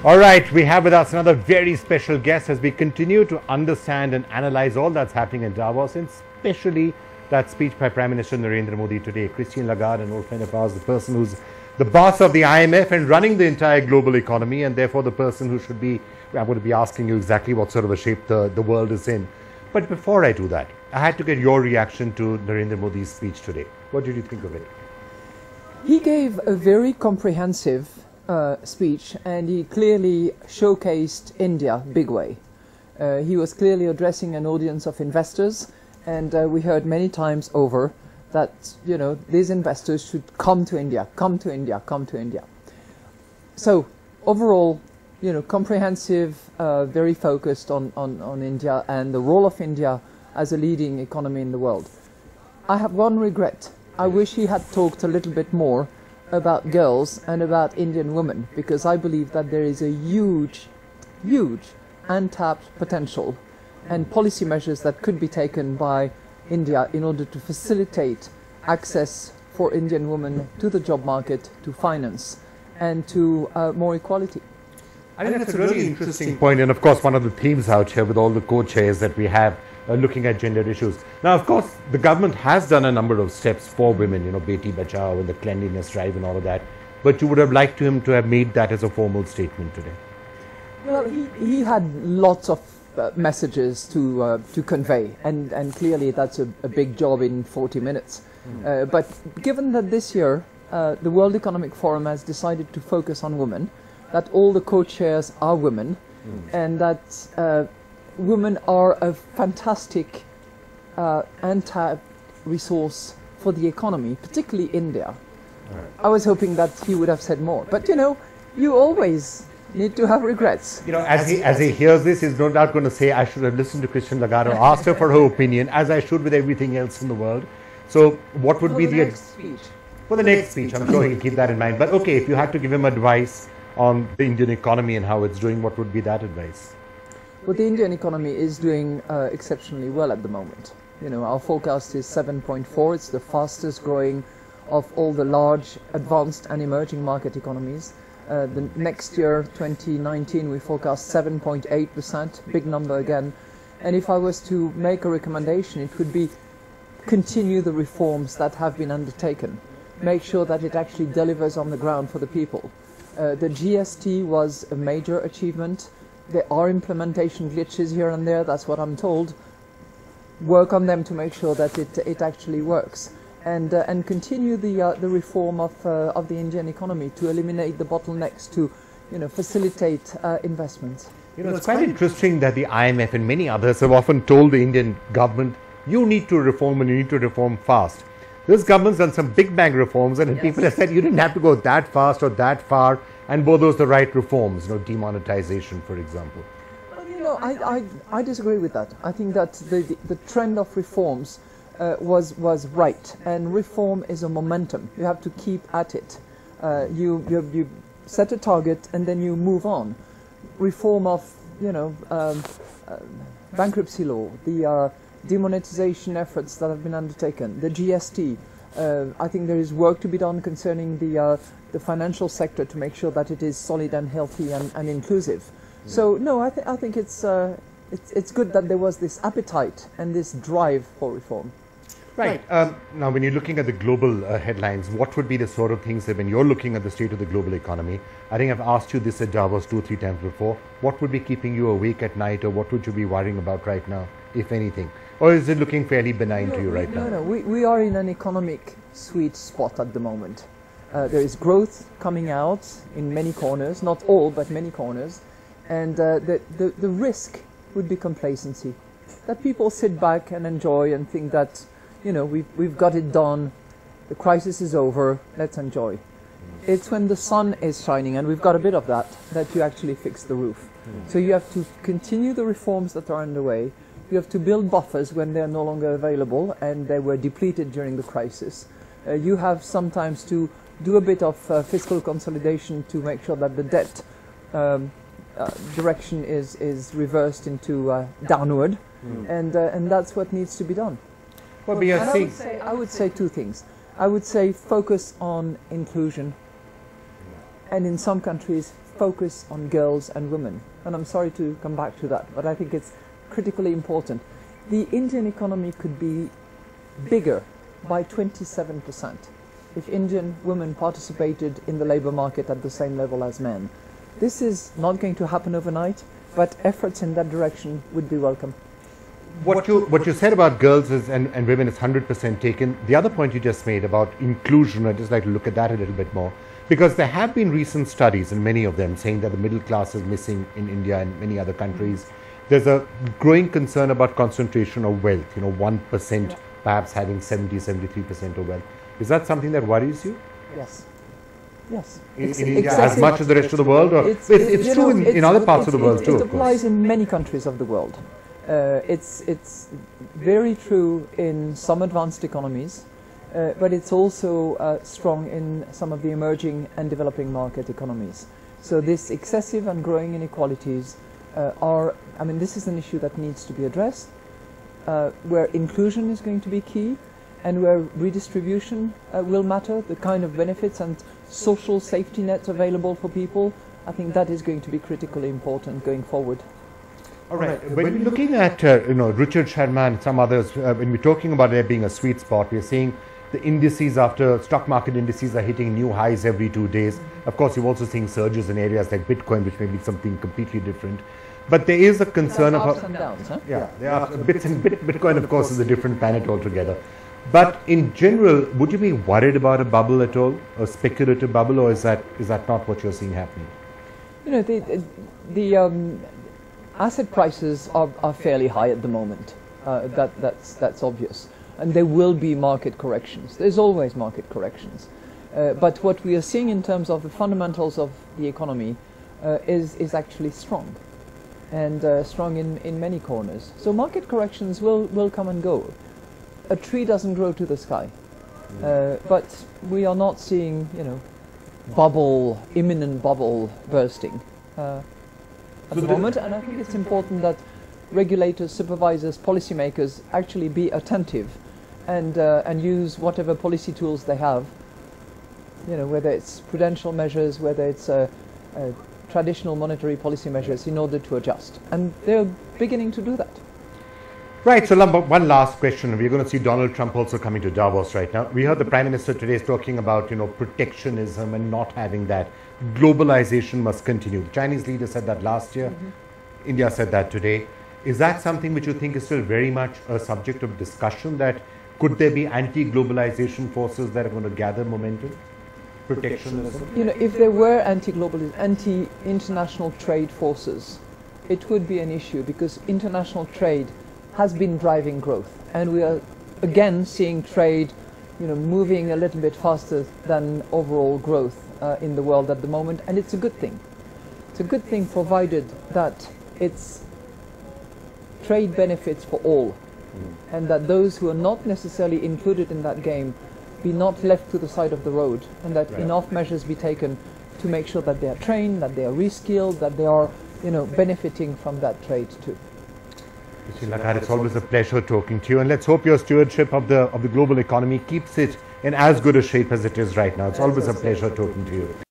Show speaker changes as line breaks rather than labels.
All right, we have with us another very special guest as we continue to understand and analyze all that's happening in Davos, and especially that speech by Prime Minister Narendra Modi today. Christine Lagarde, an old friend of ours, the person who's the boss of the IMF and running the entire global economy, and therefore the person who should be, I'm going to be asking you exactly what sort of a shape the world is in. But before I do that, I had to get your reaction to Narendra Modi's speech today. What did you think of it?
He gave a very comprehensive speech, and he clearly showcased India big way. He was clearly addressing an audience of investors, and we heard many times over that, you know, these investors should come to India, come to India, come to India. So overall, you know, comprehensive, very focused on India and the role of India as a leading economy in the world. I have one regret. I wish he had talked a little bit more about girls and about Indian women, because I believe that there is a huge untapped potential and policy measures that could be taken by India in order to facilitate access for Indian women to the job market, to finance, and to more equality.
I think that's a really interesting point, and of course one of the themes out here with all the co-chairs that we have looking at gender issues. Now, of course, the government has done a number of steps for women, you know, Beti Bachao and the cleanliness drive and all of that, but you would have liked him to have made that as a formal statement today.
Well, he had lots of messages to convey, and clearly that's a big job in 40 minutes. But given that this year the World Economic Forum has decided to focus on women, that all the co-chairs are women, and that women are a fantastic anti-resource for the economy, particularly India.
Right.
I was hoping that he would have said more, but you know, you always need to have regrets.
You know, as he hears this, he's no doubt going to say, I should have listened to Christine Lagarde or asked her for her opinion, as I should with everything else in the world. So what would be the
next speech?
For the next speech, I'm sure he'll keep that in mind. But okay, if you had to give him advice on the Indian economy and how it's doing, what would be that advice?
Well, the Indian economy is doing exceptionally well at the moment. You know, our forecast is 7.4. It's the fastest growing of all the large, advanced and emerging market economies. The next year, 2019, we forecast 7.8%, big number again. And if I was to make a recommendation, it would be continue the reforms that have been undertaken. Make sure that it actually delivers on the ground for the people. The GST was a major achievement. There are implementation glitches here and there, that's what I'm told. Work on them to make sure that it actually works. And continue the reform of the Indian economy to eliminate the bottlenecks, to, you know, facilitate investments.
You know, it's quite interesting that the IMF and many others have often told the Indian government, you need to reform and you need to reform fast. This government's done some big bang reforms, and people have said you didn't have to go that fast or that far, and were those the right reforms, you know, demonetization, for example?
Well, you know, I disagree with that. I think that the trend of reforms was right, and reform is a momentum. You have to keep at it. You set a target and then you move on. Reform of, you know, bankruptcy law, the demonetization efforts that have been undertaken, the GST. I think there is work to be done concerning the financial sector to make sure that it is solid and healthy and inclusive. So no, I think it's good that there was this appetite and this drive for reform.
Right. Now, when you're looking at the global headlines, what would be the sort of things that when you're looking at the state of the global economy, I think I've asked you this at Davos 2 or 3 times before, what would be keeping you awake at night, or what would you be worrying about right now, if anything? Or is it looking fairly benign to you right now?
No, we are in an economic sweet spot at the moment. There is growth coming out in many corners, not all, but many corners. And the risk would be complacency. That people sit back and enjoy and think that, you know, we've got it done, the crisis is over, let's enjoy. It's when the sun is shining, and we've got a bit of that, that you actually fix the roof. So you have to continue the reforms that are underway. You have to build buffers when they're no longer available and they were depleted during the crisis. You have sometimes to do a bit of fiscal consolidation to make sure that the debt direction is reversed into downward, and that's what needs to be done.
Well, but you're saying,
I would say two things. I would say focus on inclusion, and in some countries focus on girls and women. And I'm sorry to come back to that, but I think it's critically important. The Indian economy could be bigger by 27% if Indian women participated in the labour market at the same level as men. This is not going to happen overnight, but efforts in that direction would be welcome.
What you said about girls and women is 100% taken. The other point you just made about inclusion, I'd just like to look at that a little bit more. Because there have been recent studies, and many of them, saying that the middle class is missing in India and many other countries. There's a growing concern about concentration of wealth, 1% perhaps having 73% of wealth. Is that something that worries you?
Yes. Yes.
In India as much as the rest of the world? Or it's true in other parts of the world too,
It applies in many countries of the world. It's very true in some advanced economies, but it's also strong in some of the emerging and developing market economies. So this excessive and growing inequalities this is an issue that needs to be addressed, where inclusion is going to be key, and where redistribution will matter, the kind of benefits and social safety nets available for people. I think that is going to be critically important going forward.
All right. When we're looking at Richard Sharma and some others, when we're talking about there being a sweet spot, we're seeing the indices after stock market indices are hitting new highs every 2 days. Of course, you're also seeing surges in areas like Bitcoin, which may be something completely different. But there is a concern about
ups and downs, huh?
Yeah, there are bits and Bitcoin, of course, is a different planet altogether. But in general, would you be worried about a bubble at all, a speculative bubble, or is that not what you're seeing happening?
The asset prices are fairly high at the moment. That's obvious, and there will be market corrections. There's always market corrections, but what we are seeing in terms of the fundamentals of the economy is actually strong, and strong in many corners. So market corrections will come and go. A tree doesn't grow to the sky, but we are not seeing imminent bubble bursting at the moment, and I think it's important that regulators, supervisors, policymakers actually be attentive and use whatever policy tools they have, whether it's prudential measures, whether it's traditional monetary policy measures, in order to adjust. And they're beginning to do that.
Right, so one last question. We're going to see Donald Trump also coming to Davos right now. We heard the Prime Minister today is talking about, protectionism and not having that. Globalization must continue. The Chinese leader said that last year. India said that today. Is that something which you think is still very much a subject of discussion, that could there be anti-globalization forces that are going to gather momentum? Protectionism?
If there were anti-international trade forces, it would be an issue, because international trade has been driving growth, and we are again seeing trade moving a little bit faster than overall growth in the world at the moment, and it's a good thing. It's a good thing, provided that it's trade benefits for all, and that those who are not necessarily included in that game be not left to the side of the road, and that enough measures be taken to make sure that they are trained, that they are reskilled, that they are benefiting from that trade too.
Mr. Lagarde, it's always a pleasure talking to you, and let's hope your stewardship of the global economy keeps it in as good a shape as it is right now. It's always a pleasure talking to you.